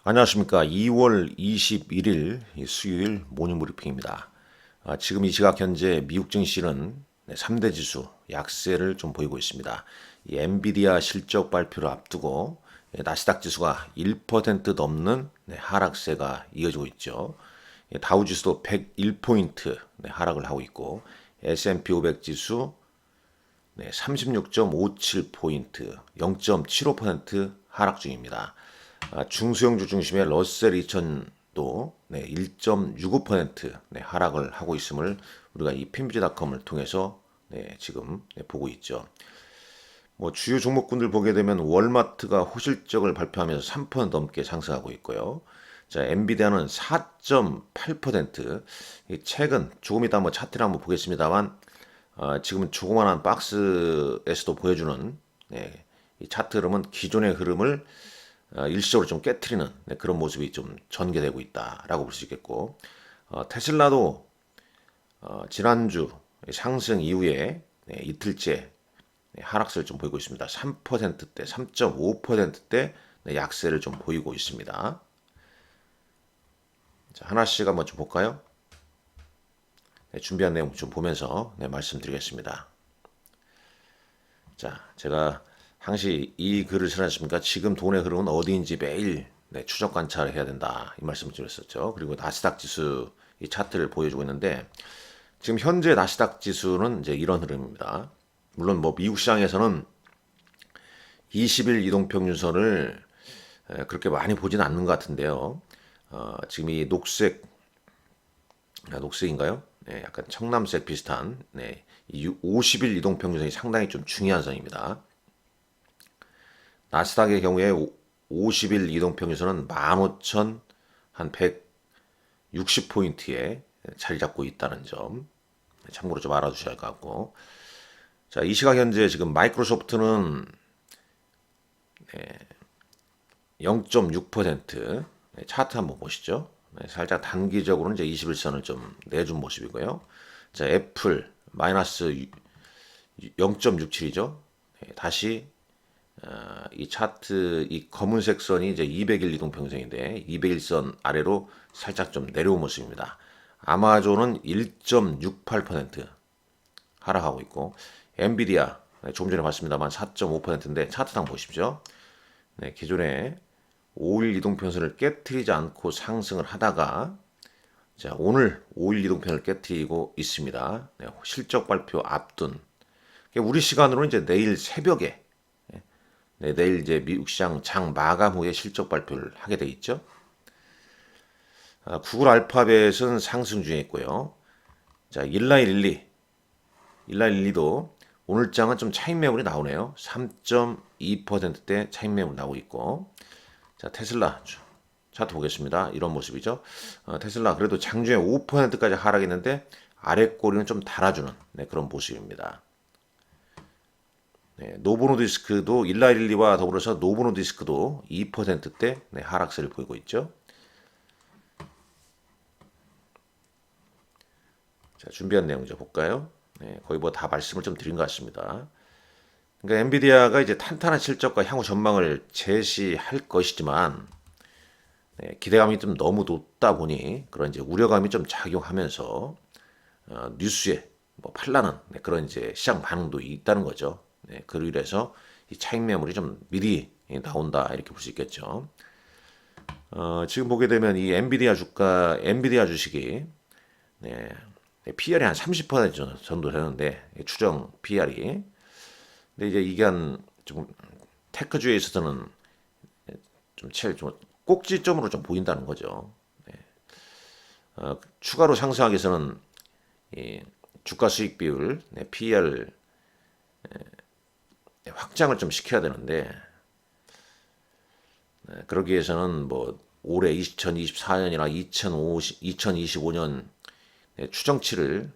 안녕하십니까. 2월 21일 수요일 모닝브리핑입니다. 지금 이 시각 현재 미국 증시는 3대 지수 약세를 좀 보이고 있습니다. 이 엔비디아 실적 발표를 앞두고 나스닥 지수가 1% 넘는 하락세가 이어지고 있죠. 다우 지수도 101포인트 하락을 하고 있고 S&P 500 지수 36.57포인트 0.75% 하락 중입니다. 중소형주 중심의 러셀 2000도 1.65% 하락을 하고 있음을 우리가 이 핀비지닷컴을 통해서 지금 보고 있죠. 뭐 주요 종목군들 보게 되면 월마트가 호실적을 발표하면서 3% 넘게 상승하고 있고요. 자, 엔비디아는 4.8%. 최근 조금 이따 한번 차트를 한번 보겠습니다만 지금은 조그만한 박스에서도 보여주는 이 차트 흐름은 기존의 흐름을 일시적으로 좀 깨트리는 그런 모습이 좀 전개되고 있다라고 볼 수 있겠고, 테슬라도 지난주 상승 이후에 이틀째 하락세를 좀 보이고 있습니다. 3%대, 3.5%대 약세를 좀 보이고 있습니다. 자, 하나씩 한번 좀 볼까요? 준비한 내용 좀 보면서 말씀드리겠습니다. 자, 제가 항시 이 글을 쓰셨습니까? 지금 돈의 흐름은 어디인지 매일 추적 관찰을 해야 된다. 이 말씀을 드렸었죠. 그리고 나스닥 지수 이 차트를 보여주고 있는데 지금 현재 나스닥 지수는 이제 이런 흐름입니다. 물론 뭐 미국 시장에서는 20일 이동평균선을 그렇게 많이 보지는 않는 것 같은데요. 지금 이 녹색인가요? 네, 약간 청남색 비슷한 이 50일 이동평균선이 상당히 좀 중요한 선입니다. 나스닥의 경우에 50일 이동평균선은 15,160포인트에 자리 잡고 있다는 점 참고로 좀 알아두셔야 할 것 같고, 자, 이 시각 현재 지금 마이크로소프트는 0.6% 차트 한번 보시죠. 살짝 단기적으로는 이제 21선을 좀 내준 모습이고요. 자, 애플 마이너스 0.67이죠. 다시 이 차트 이 검은색 선이 이제 200일 이동평균선인데 200일선 아래로 살짝 좀 내려온 모습입니다. 아마존은 1.68% 하락하고 있고, 엔비디아 조금 전에 봤습니다만 4.5%인데 차트상 보십시오. 기존에 5일 이동평선을 깨트리지 않고 상승을 하다가 자, 오늘 5일 이동평을 깨트리고 있습니다. 실적 발표 앞둔 우리 시간으로 이제 내일 새벽에 내일 이제 미국 시장 장 마감 후에 실적 발표를 하게 돼 있죠. 구글 알파벳은 상승 중에 있고요. 자, 일라일리도 오늘 장은 좀 차익 매물이 나오네요. 3.2%대 차익 매물 나오고 있고, 자, 테슬라 차트 보겠습니다. 이런 모습이죠. 테슬라 그래도 장중에 5%까지 하락했는데 아래 꼬리는 좀 달아주는 그런 모습입니다. 노보노디스크도 일라일리와 더불어서 노보노디스크도 2%대 하락세를 보이고 있죠. 자, 준비한 내용 좀 볼까요? 거의 뭐 다 말씀을 좀 드린 것 같습니다. 그러니까 엔비디아가 이제 탄탄한 실적과 향후 전망을 제시할 것이지만 기대감이 좀 너무 높다 보니 그런 이제 우려감이 좀 작용하면서 뉴스에 뭐 팔라는 그런 이제 시장 반응도 있다는 거죠. 그로 인해서 이 차익 매물이 좀 미리 나온다 이렇게 볼 수 있겠죠. 지금 보게 되면 이 엔비디아 주식이 PR이 한 30% 정도 되는데 추정 PR이. 근데 이제 이게 좀 테크주에 있어서는 좀 제일 좀 꼭지점으로 좀 보인다는 거죠. 추가로 상승하기 위해서는 이 주가 수익 비율 PER 확장을 좀 시켜야 되는데 그러기 위해서는 뭐 올해 2024년이나 2025년 추정치를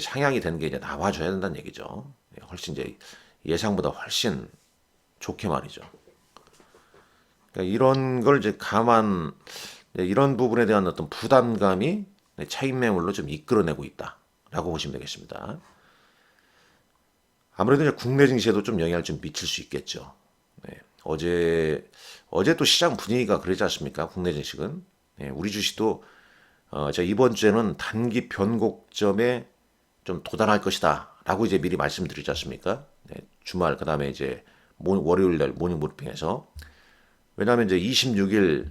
상향이 되는 게 이제 나와줘야 된다는 얘기죠. 훨씬 이제 예상보다 훨씬 좋게 말이죠. 그러니까 이런 걸 이제 이런 부분에 대한 어떤 부담감이 차익 매물로 좀 이끌어내고 있다라고 보시면 되겠습니다. 아무래도 이제 국내 증시에도 좀 영향을 좀 미칠 수 있겠죠. 어제 어제 또 시장 분위기가 그러지 않습니까? 국내 증시는. 예, 우리 주식도 제가 이번 주에는 단기 변곡점에 좀 도달할 것이다 라고 이제 미리 말씀드리지 않습니까? 네, 주말 그다음에 이제 월요일 날 모닝 브리핑에서. 왜냐하면 이제 26일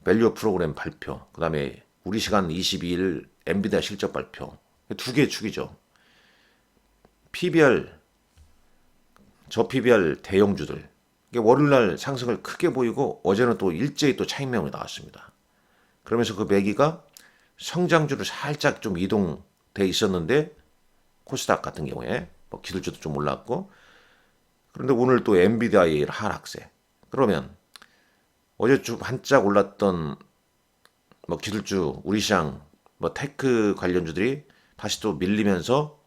밸류 프로그램 발표, 그다음에 우리 시간 22일 엔비디아 실적 발표, 두 개의 축이죠. PBR, 저 PBR 대형주들 이게 월요일 날 상승을 크게 보이고 어제는 또 일제히 또 차익 매물이 나왔습니다. 그러면서 그 매기가 성장주로 살짝 좀 이동돼 있었는데 코스닥 같은 경우에 뭐 기술주도 좀 올랐고, 그런데 오늘 또 엔비디아의 하락세. 그러면 어제 좀 반짝 올랐던 뭐 기술주, 우리 시장, 뭐 테크 관련주들이 다시 또 밀리면서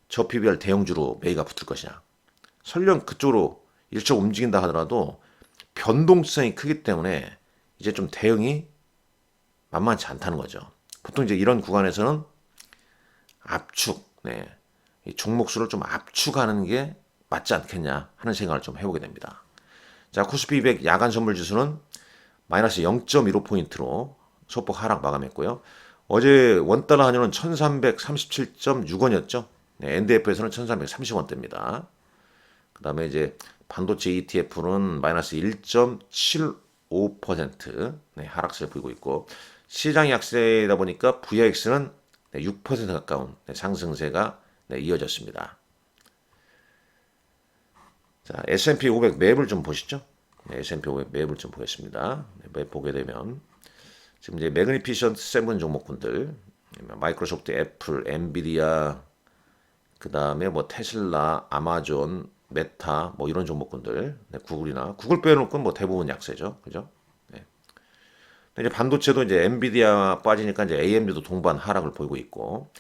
저 PBR 대형주로 매기가 붙을 것이냐. 설령 그쪽으로 일찍 움직인다 하더라도 변동성이 크기 때문에 이제 좀 대응이 만만치 않다는 거죠. 보통 이제 이런 구간에서는 압축, 네, 이 종목수를 좀 압축하는 게 맞지 않겠냐 하는 생각을 좀 해보게 됩니다. 자, 코스피 200 야간 선물 지수는 마이너스 0.15포인트로 소폭 하락 마감했고요. 어제 원달러 환율은 1337.6원이었죠. 네, NDF에서는 1330원대입니다. 그 다음에 이제 반도체 ETF는 마이너스 1.75% 네, 하락세를 보이고 있고, 시장이 약세다 보니까 VIX는 6% 가까운 상승세가 이어졌습니다. 자, S&P 500 맵을 좀 보시죠. 네, S&P 500 맵을 좀 보겠습니다. 네, 맵 보게 되면 지금 이제 매그니피션트 7 종목군들, 마이크로소프트, 애플, 엔비디아, 그 다음에 뭐 테슬라, 아마존, 메타, 뭐 이런 종목군들, 네, 구글 빼놓고 뭐 대부분 약세죠, 그죠? 네. 이제 반도체도 이제 엔비디아 빠지니까 이제 AMD도 동반 하락을 보이고 있고,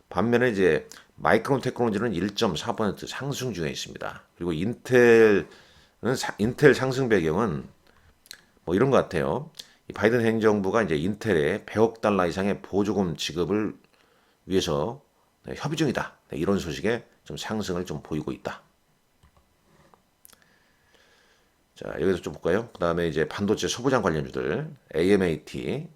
반면에 이제 마이크론 테크놀로지는 1.4% 상승 중에 있습니다. 그리고 인텔 상승 배경은 뭐 이런 것 같아요. 이 바이든 행정부가 이제 인텔에 100억 달러 이상의 보조금 지급을 위해서 협의 중이다. 이런 소식에 좀 상승을 좀 보이고 있다. 자, 여기서 좀 볼까요? 그 다음에 이제 반도체 소부장 관련주들, AMAT,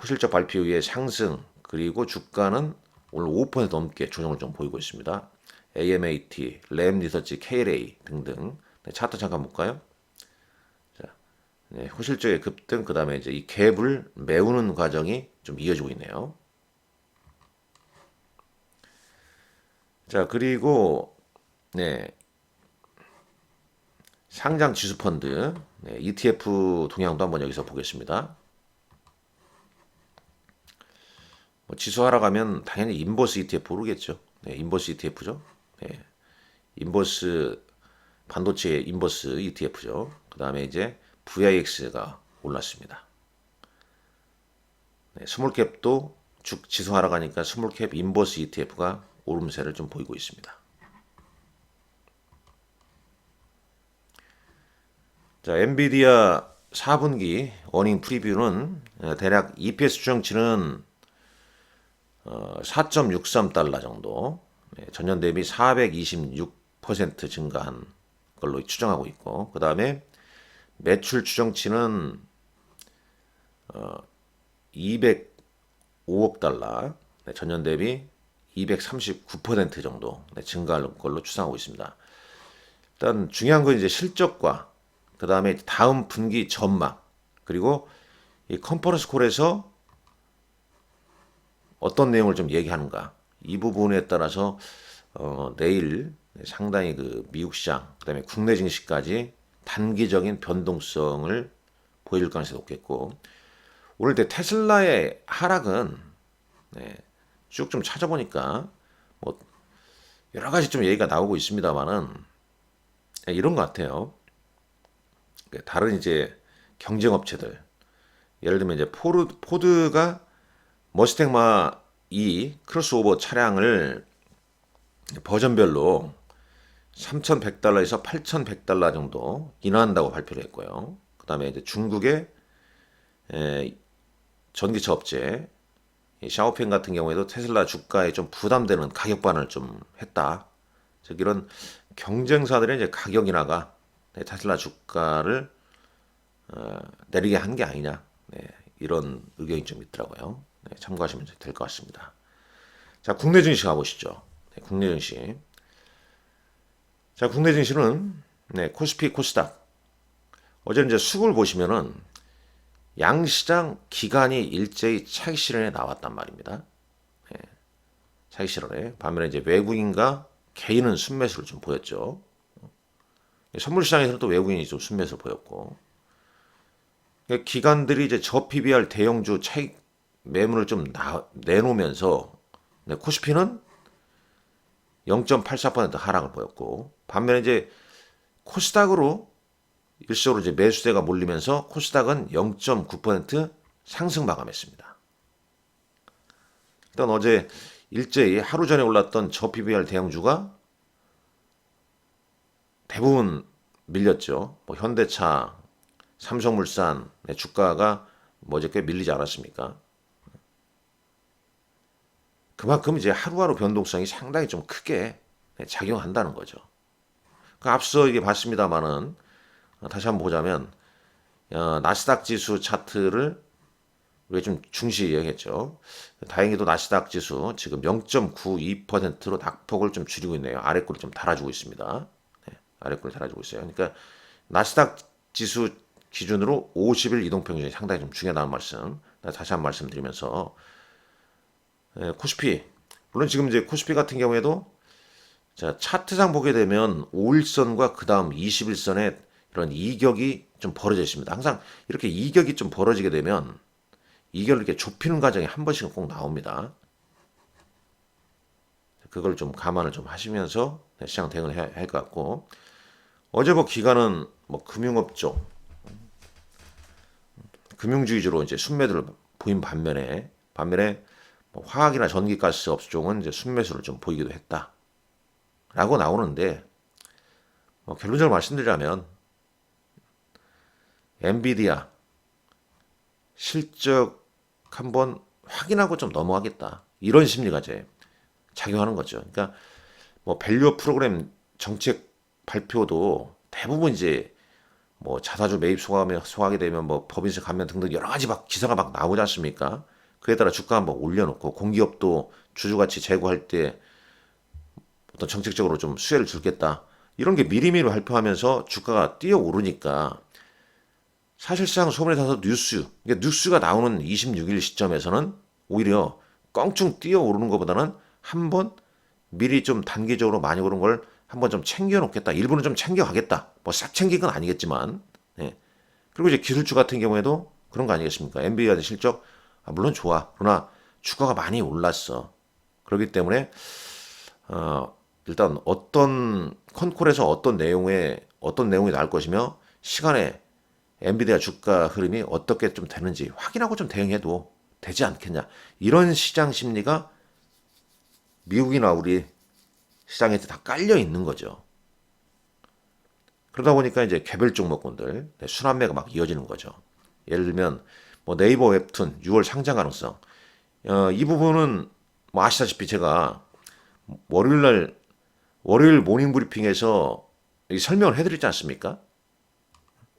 호실적 발표 후에 상승, 그리고 주가는 오늘 5% 넘게 조정을 좀 보이고 있습니다. AMAT, 램 리서치, KLA 등등. 네, 차트 잠깐 볼까요? 자, 네, 호실적의 급등, 그 다음에 이제 이 갭을 메우는 과정이 좀 이어지고 있네요. 자, 그리고 네, 상장 지수 펀드, 네, ETF 동향도 한번 여기서 보겠습니다. 뭐 지수 하락하면 당연히 인버스 ETF 오르겠죠. 네, 인버스 ETF죠. 네, 인버스 반도체 인버스 ETF죠. 그 다음에 이제 VIX가 올랐습니다. 네, 스몰캡도 지수 하락하니까 스몰캡 인버스 ETF가 오름세를 좀 보이고 있습니다. 자, 엔비디아 4분기 어닝 프리뷰는 대략 EPS 추정치는 4.63달러 정도, 전년 대비 426% 증가한 걸로 추정하고 있고, 그 다음에 매출 추정치는 205억 달러, 전년 대비 239% 정도 증가할 걸로 추정하고 있습니다. 일단 중요한 건 이제 실적과 그 다음에 다음 분기 전망, 그리고 이 컨퍼런스 콜에서 어떤 내용을 좀 얘기하는가, 이 부분에 따라서 내일 상당히 그 미국 시장, 그 다음에 국내 증시까지 단기적인 변동성을 보여줄 가능성이 높겠고, 오늘 테슬라의 하락은 쭉 좀 찾아보니까 뭐 여러 가지 좀 얘기가 나오고 있습니다만은 이런 것 같아요. 다른 이제 경쟁 업체들, 예를 들면 이제 포드가 머스탱 마2 크로스오버 차량을 버전별로 3,100달러에서 8,100달러 정도 인하한다고 발표를 했고요. 그 다음에 이제 중국의 전기차 업체 샤오펜 같은 경우에도 테슬라 주가에 좀 부담되는 가격 반환을 좀 했다. 즉 이런 경쟁사들의 이제 가격 인하가 테슬라 주가를 내리게 한 게 아니냐, 이런 의견이 좀 있더라고요. 참고하시면 될 것 같습니다. 자, 국내 증시 가보시죠. 국내 증시. 자, 국내 증시는 코스피, 코스닥. 어제 이제 수급을 보시면은 양시장 기간이 일제히 차익 실현에 나왔단 말입니다. 차익 실현에. 반면에 이제 외국인과 개인은 순매수를 좀 보였죠. 선물 시장에서는 또 외국인이 좀 순매수를 보였고. 기관들이 이제 저 PBR 대형주 차익 매물을 좀 내놓으면서 코스피는 0.84% 하락을 보였고, 반면에 이제 코스닥으로 일시적으로 이제 매수세가 몰리면서 코스닥은 0.9% 상승 마감했습니다. 일단 어제 일제히 하루 전에 올랐던 저 PBR 대형주가 대부분 밀렸죠. 뭐 현대차, 삼성물산 주가가 어제 꽤 밀리지 않았습니까? 그만큼 이제 하루하루 변동성이 상당히 좀 크게 작용한다는 거죠. 앞서 이게 봤습니다만은 다시 한번 보자면 나스닥 지수 차트를 우리가 좀 중시 여겼죠. 다행히도 나스닥 지수 지금 0.92%로 낙폭을 좀 줄이고 있네요. 아래꼴을 좀 달아주고 있습니다. 아래꼴을 달아주고 있어요. 그러니까 나스닥 지수 기준으로 50일 이동평균이 상당히 좀 중요하다는 말씀 다시 한번 말씀드리면서 코스피 물론 지금 이제 코스피 같은 경우에도 자, 차트상 보게 되면 5일선과 그 다음 21선에 이런 이격이 좀 벌어져 있습니다. 항상 이렇게 이격이 좀 벌어지게 되면 이격을 이렇게 좁히는 과정이 한 번씩은 꼭 나옵니다. 그걸 좀 감안을 좀 하시면서 시장 대응을 해야 할 것 같고, 어제 뭐 기관은 뭐 금융업종, 금융주 위주로 이제 순매도를 보인 반면에 뭐 화학이나 전기가스 업종은 이제 순매수를 좀 보이기도 했다라고 나오는데, 뭐 결론적으로 말씀드리자면 엔비디아 실적 한번 확인하고 좀 넘어가겠다, 이런 심리가 이제 작용하는 거죠. 그러니까 뭐 밸류업 프로그램 정책 발표도 대부분 이제 뭐 자사주 매입 소화하게 되면 뭐 법인세 감면 등등 여러 가지 막 기사가 막 나오지 않습니까? 그에 따라 주가 한번 올려놓고, 공기업도 주주가치 제고할 때 어떤 정책적으로 좀 수혜를 줄겠다, 이런 게 미리미리 발표하면서 주가가 뛰어오르니까, 사실상 소문에 타서 뉴스가 나오는 26일 시점에서는 오히려 껑충 뛰어오르는 것보다는 한번 미리 좀 단기적으로 많이 오른 걸 한번 좀 챙겨놓겠다, 일부는 좀 챙겨가겠다, 뭐 싹 챙긴 건 아니겠지만, 그리고 이제 기술주 같은 경우에도 그런 거 아니겠습니까? 엔비디아 실적 물론 좋아, 그러나 주가가 많이 올랐어. 그렇기 때문에 일단 어떤 컨콜에서 어떤 내용이 나올 것이며 시간에 엔비디아 주가 흐름이 어떻게 좀 되는지 확인하고 좀 대응해도 되지 않겠냐, 이런 시장 심리가 미국이나 우리 시장에 다 깔려 있는 거죠. 그러다 보니까 이제 개별 종목군들 순환매가 막 이어지는 거죠. 예를 들면 뭐 네이버 웹툰 6월 상장 가능성, 이 부분은 뭐 아시다시피 제가 월요일 모닝 브리핑에서 설명을 해드리지 않습니까?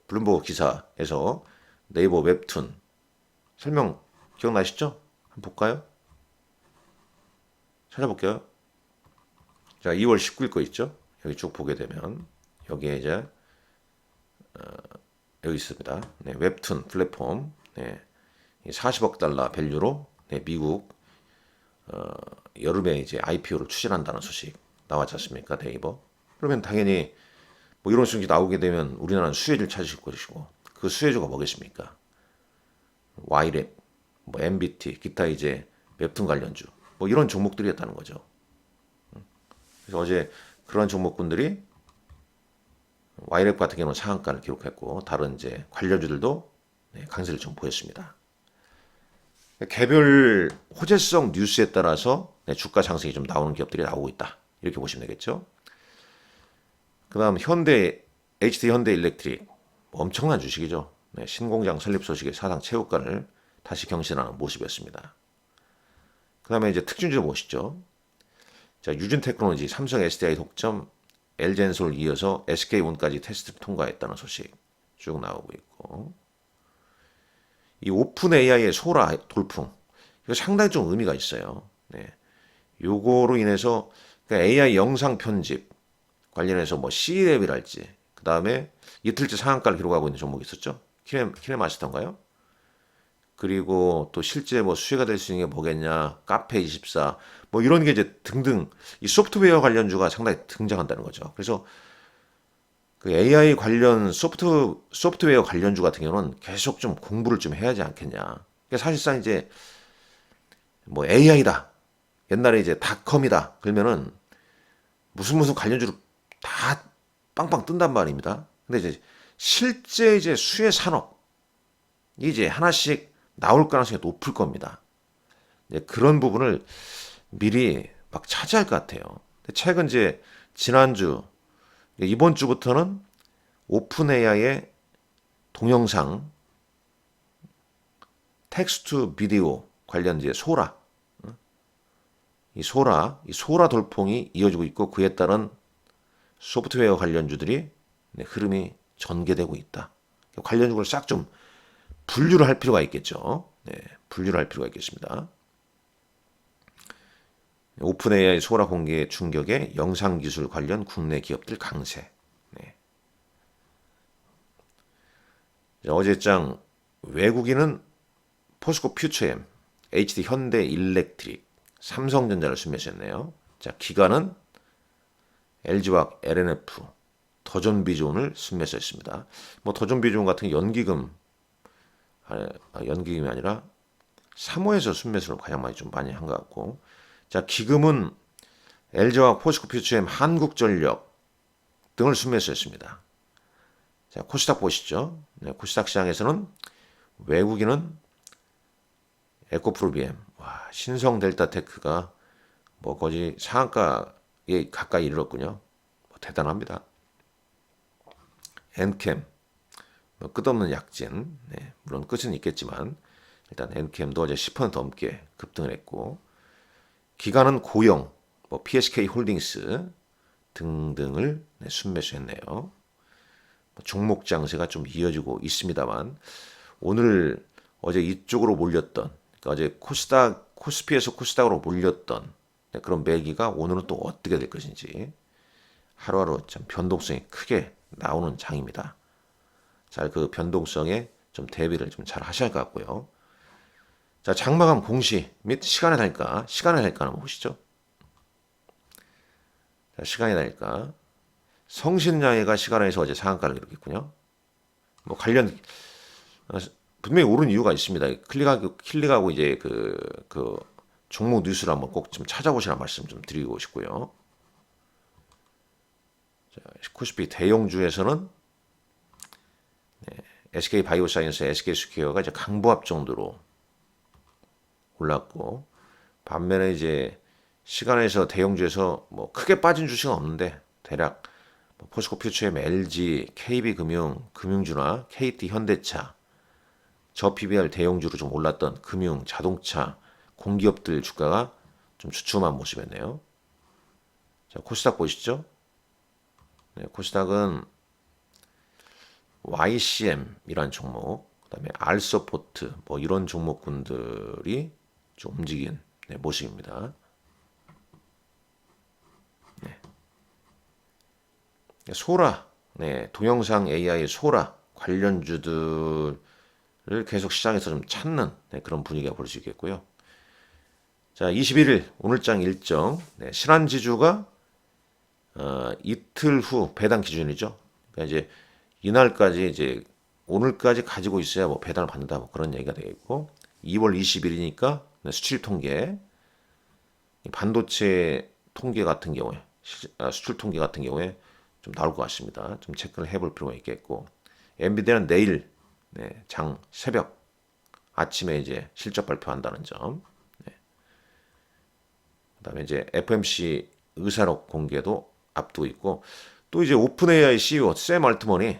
블룸버그 기사에서 네이버 웹툰 설명 기억나시죠? 한번 볼까요? 찾아볼게요. 자, 2월 19일 거 있죠? 여기 쭉 보게 되면 여기에 이제 여기 있습니다. 웹툰 플랫폼 40억 달러 밸류로 미국 여름에 이제 IPO를 추진한다는 소식 나왔지 않습니까? 네이버. 그러면 당연히 뭐 이런 소식이 나오게 되면 우리나라는 수혜주를 찾으실 것이고, 그 수혜주가 뭐겠습니까? 와이랩, 뭐 MBT, 기타 이제 웹툰 관련주, 뭐 이런 종목들이었다는 거죠. 그래서 어제 그런 종목군들이 와이랩 같은 경우는 상한가를 기록했고, 다른 이제 관련주들도 강세를 좀 보였습니다. 개별 호재성 뉴스에 따라서 주가 상승이 좀 나오는 기업들이 나오고 있다, 이렇게 보시면 되겠죠. 그 다음 HD 현대일렉트릭, 엄청난 주식이죠. 신공장 설립 소식에 사상 최고가를 다시 경신하는 모습이었습니다. 그 다음에 이제 특징주 보시죠. 자, 유진테크놀로지, 삼성 SDI 독점, LG엔솔 이어서 SK온까지 테스트를 통과했다는 소식 쭉 나오고 있고, 이 오픈 AI의 소라 돌풍, 이거 상당히 좀 의미가 있어요. 네. 요거로 인해서 그러니까 AI 영상 편집 관련해서 뭐 C랩이랄지, 그 다음에 이틀째 상한가를 기록하고 있는 종목이 있었죠. 키네마스터인가요? 그리고 또 실제 뭐 수혜가 될 수 있는 게 뭐겠냐, 카페24, 뭐 이런 게 이제 등등 이 소프트웨어 관련주가 상당히 등장한다는 거죠. 그래서 그 AI 관련 소프트웨어 관련주 같은 경우는 계속 좀 공부를 좀 해야 하지 않겠냐. 그러니까 사실상 이제 뭐 AI다. 옛날에 이제 닷컴이다. 그러면은 무슨 관련주로 다 빵빵 뜬단 말입니다. 근데 이제 실제 이제 수혜 산업 이제 하나씩 나올 가능성이 높을 겁니다. 그런 부분을 미리 막 차지할 것 같아요. 최근 이제 지난주 이번 주부터는 오픈 AI의 동영상 텍스트 비디오 관련 이제 소라 이 소라 돌풍이 이어지고 있고, 그에 따른 소프트웨어 관련주들이 흐름이 전개되고 있다. 관련주를 싹 좀 분류를 할 필요가 있겠죠. 네, 분류를 할 필요가 있겠습니다. 오픈 AI 소라 공개 충격에 영상 기술 관련 국내 기업들 강세. 네. 어제장 외국인은 포스코 퓨처엠, HD 현대 일렉트릭, 삼성전자를 순매수했네요. 자, 기관은 LG화학, LNF, 더존비존을 순매수했습니다. 뭐 더존비존 같은 연기금이 아니라 사모에서 순매수를 가장 많이 한 것 같고, 자, 기금은 LG화학, 포스코 퓨처엠, 한국전력 등을 순매수했습니다. 자, 코스닥 보시죠. 네, 코스닥 시장에서는 외국인은 에코프로비엠, 신성델타테크가 뭐 거의 상한가에 가까이 이르렀군요. 뭐 대단합니다. 엔캠, 뭐 끝없는 약진, 네, 물론 끝은 있겠지만 일단 엔캠도 어제 10% 넘게 급등을 했고, 기관은 고영, 뭐 PSK 홀딩스 등등을 순매수했네요. 종목 장세가 좀 이어지고 있습니다만, 오늘 어제 이쪽으로 몰렸던, 그러니까 어제 코스피에서 코스닥으로 몰렸던 그런 매기가 오늘은 또 어떻게 될 것인지 하루하루 참 변동성이 크게 나오는 장입니다. 잘 그 변동성에 좀 대비를 좀 잘 하셔야 할 것 같고요. 자, 장마감 공시 및 시간의 달가 한번 보시죠. 자, 시간의 달가 성신양해가 시간에서 어제 상한가를 기록했군요. 뭐 관련 분명히 오른 이유가 있습니다. 클릭하고 이제 그 종목 뉴스를 한번 꼭 좀 찾아보시라는 말씀 좀 드리고 싶고요. 자, 코스피 대형주에서는 SK 바이오사이언스, SK 스퀘어가 이제 강보합 정도로 올랐고, 반면에 이제 시간에서 대형주에서 뭐 크게 빠진 주식은 없는데 대략 포스코 퓨처엠, LG, KB금융, 금융주나 KT 현대차, 저 PBR 대형주로 좀 올랐던 금융, 자동차, 공기업들 주가가 좀 주춤한 모습이었네요. 자, 코스닥 보시죠. 네, 코스닥은 YCM이란 종목, 그다음에 알서포트 뭐 이런 종목군들이 좀 움직인 모습입니다. 네. 소라, 동영상 AI 소라 관련주들을 계속 시장에서 좀 찾는 그런 분위기가 볼 수 있겠고요. 자, 21일 오늘장 일정, 신한지주가 이틀 후 배당 기준이죠. 그러니까 이제 이날까지 이제 오늘까지 가지고 있어야 뭐 배당을 받는다 뭐 그런 얘기가 되겠고, 2월 20일이니까 수출 통계, 반도체 통계 같은 경우에 수출 통계 같은 경우에 좀 나올 것 같습니다. 좀 체크를 해볼 필요가 있겠고, 엔비디아는 내일 장 새벽 아침에 이제 실적 발표한다는 점. 그다음에 이제 FMC 의사록 공개도 앞두고 있고, 또 이제 오픈 AI CEO 샘 알트먼이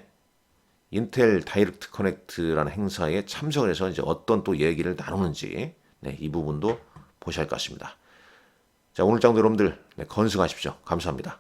인텔 다이렉트 커넥트라는 행사에 참석을 해서 이제 어떤 또 얘기를 나누는지 이 부분도 보셔야 할 것 같습니다. 자, 오늘 장도 여러분들 건승하십시오. 감사합니다.